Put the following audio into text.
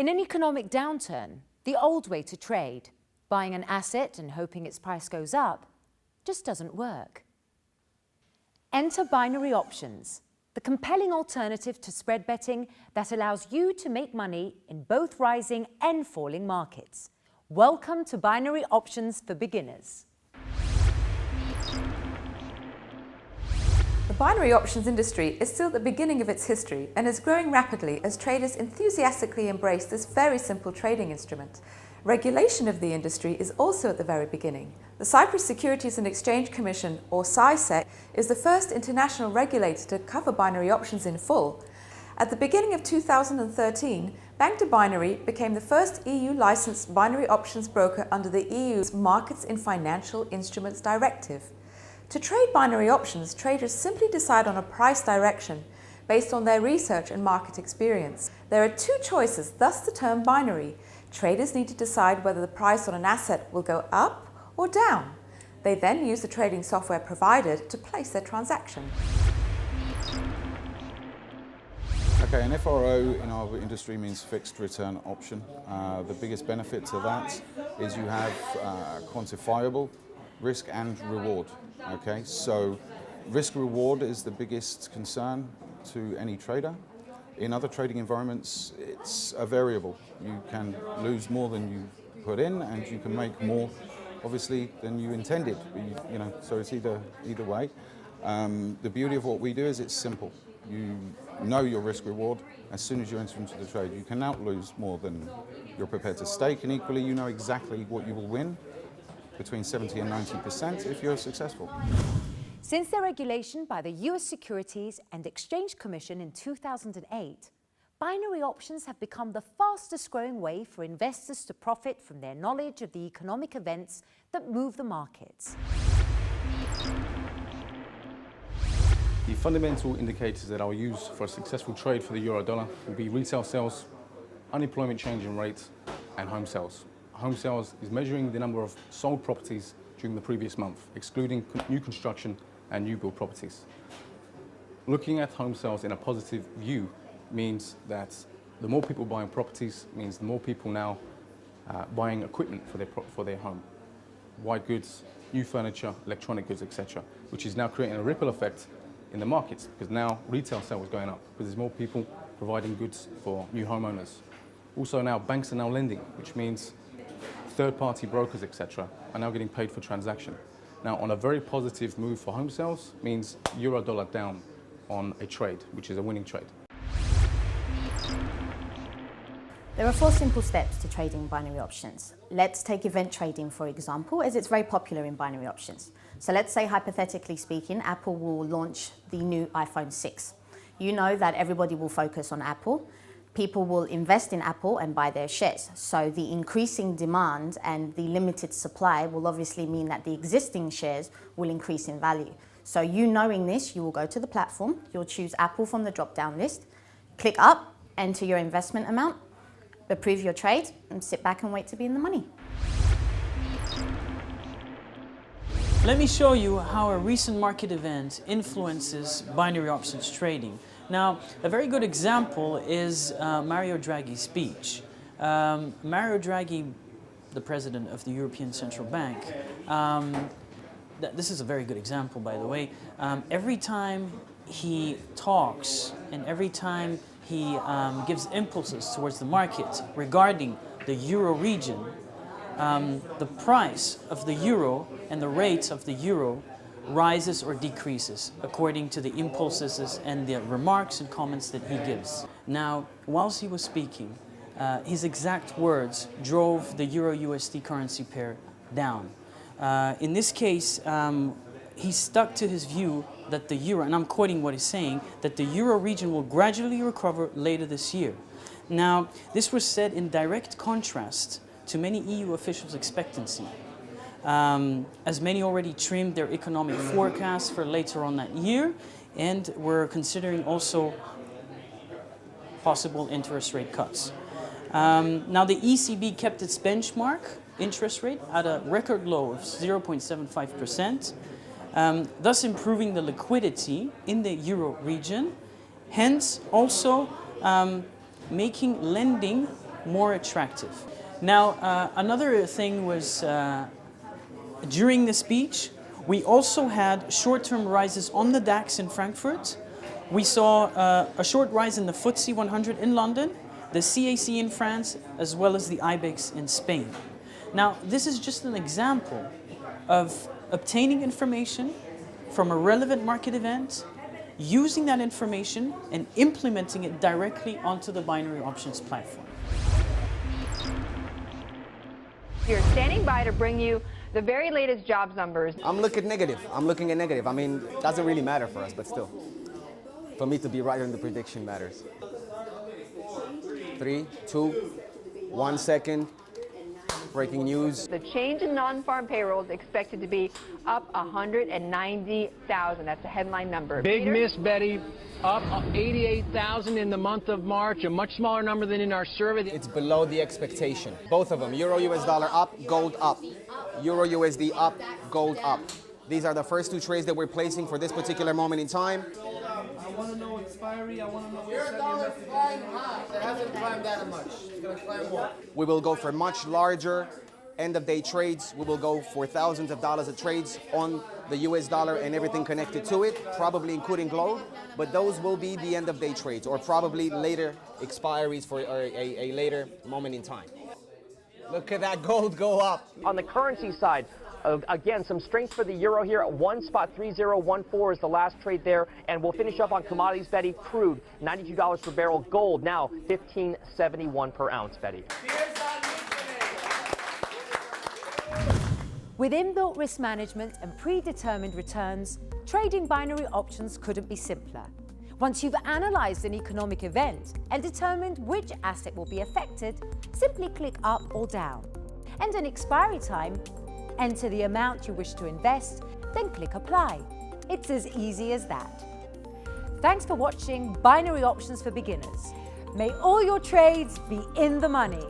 In an economic downturn, the old way to trade, buying an asset and hoping its price goes up, just doesn't work. Enter binary options, the compelling alternative to spread betting that allows you to make money in both rising and falling markets. Welcome to Binary Options for Beginners. The binary options industry is still at the beginning of its history and is growing rapidly as traders enthusiastically embrace this very simple trading instrument. Regulation of the industry is also at the very beginning. The Cyprus Securities and Exchange Commission, or CySEC, is the first international regulator to cover binary options in full. At the beginning of 2013, Bank de Binary became the first EU-licensed binary options broker under the EU's Markets in Financial Instruments Directive. To trade binary options, traders simply decide on a price direction based on their research and market experience. There are two choices, thus the term binary. Traders need to decide whether the price on an asset will go up or down. They then use the trading software provided to place their transaction. Okay, an FRO in our industry means fixed return option. The biggest benefit to that is you have quantifiable risk and reward. Okay, so risk reward is the biggest concern to any trader. In other trading environments, it's a variable. You can lose more than you put in, and you can make more, obviously, than you intended. So it's either way. The beauty of what we do is it's simple. You know your risk reward as soon as you enter into the trade. You cannot lose more than you're prepared to stake, and equally, you know exactly what you will win, between 70 and 90% if you're successful. Since their regulation by the US Securities and Exchange Commission in 2008, binary options have become the fastest growing way for investors to profit from their knowledge of the economic events that move the markets. The fundamental indicators that I'll use for a successful trade for the euro-dollar will be retail sales, unemployment changing rate, and home sales. Home sales is measuring the number of sold properties during the previous month, excluding new construction and new build properties. Looking at home sales in a positive view means that the more people buying properties means the more people now buying equipment for their home. White goods, new furniture, electronic goods, etc., which is now creating a ripple effect in the markets, because now retail sales is going up because there's more people providing goods for new homeowners. Also now banks are now lending, which means third-party brokers, etc., are now getting paid for transaction. Now, on a very positive move for home sales means euro-dollar down on a trade, which is a winning trade. There are 4 simple steps to trading binary options. Let's take event trading, for example, as it's very popular in binary options. So let's say, hypothetically speaking, Apple will launch the new iPhone 6. You know that everybody will focus on Apple. People will invest in Apple and buy their shares. So the increasing demand and the limited supply will obviously mean that the existing shares will increase in value. So you knowing this, you will go to the platform, you'll choose Apple from the drop-down list, click up, enter your investment amount, approve your trade, and sit back and wait to be in the money. Let me show you how a recent market event influences binary options trading. Now, a very good example is Mario Draghi's speech. Mario Draghi, the president of the European Central Bank, this is a very good example, by the way. Every time he talks and every time he gives impulses towards the market regarding the euro region, the price of the euro and the rate of the euro rises or decreases according to the impulses and the remarks and comments that he gives. Now, whilst he was speaking, his exact words drove the euro-USD currency pair down. In this case, he stuck to his view that the euro, and I'm quoting what he's saying, that the euro region will gradually recover later this year. Now, this was said in direct contrast to many EU officials' expectancy. As many already trimmed their economic forecasts for later on that year, and were considering also possible interest rate cuts. Now the ECB kept its benchmark interest rate at a record low of 0.75%, thus improving the liquidity in the euro region, hence also making lending more attractive. Now, another thing was during the speech, we also had short-term rises on the DAX in Frankfurt. We saw a short rise in the FTSE 100 in London, the CAC in France, as well as the IBEX in Spain. Now, this is just an example of obtaining information from a relevant market event, using that information and implementing it directly onto the binary options platform. You're standing by to bring you the very latest jobs numbers. I'm looking negative. I mean, it doesn't really matter for us, but still. For me to be right on the prediction matters. 3, 2, 1 second. Breaking news. The change in non-farm payroll is expected to be up 190,000. That's a headline number. Big Peter? miss, Betty. Up 88,000 in the month of March, a much smaller number than in our survey. It's below the expectation. Both of them. Euro US dollar up, gold up. Euro USD up, gold up. These are the first two trades that we're placing for this particular moment in time. I want to know expiry. I want to know your dollar flying high. It hasn't climbed that much. It's going to climb more. We will go for much larger end-of-day trades. We will go for thousands of dollars of trades on the US dollar and everything connected to it, probably including gold. But those will be the end-of-day trades, or probably later expiries for a later moment in time. Look at that gold go up. On the currency side, again, some strength for the euro here. 1.3014 is the last trade there. And we'll finish up on commodities, Betty. Crude, $92 per barrel. Gold, now $15.71 per ounce, Betty. With inbuilt risk management and predetermined returns, trading binary options couldn't be simpler. Once you've analysed an economic event and determined which asset will be affected, simply click up or down. And an expiry time, enter the amount you wish to invest, then click apply. It's as easy as that. Thanks for watching Binary Options for Beginners. May all your trades be in the money.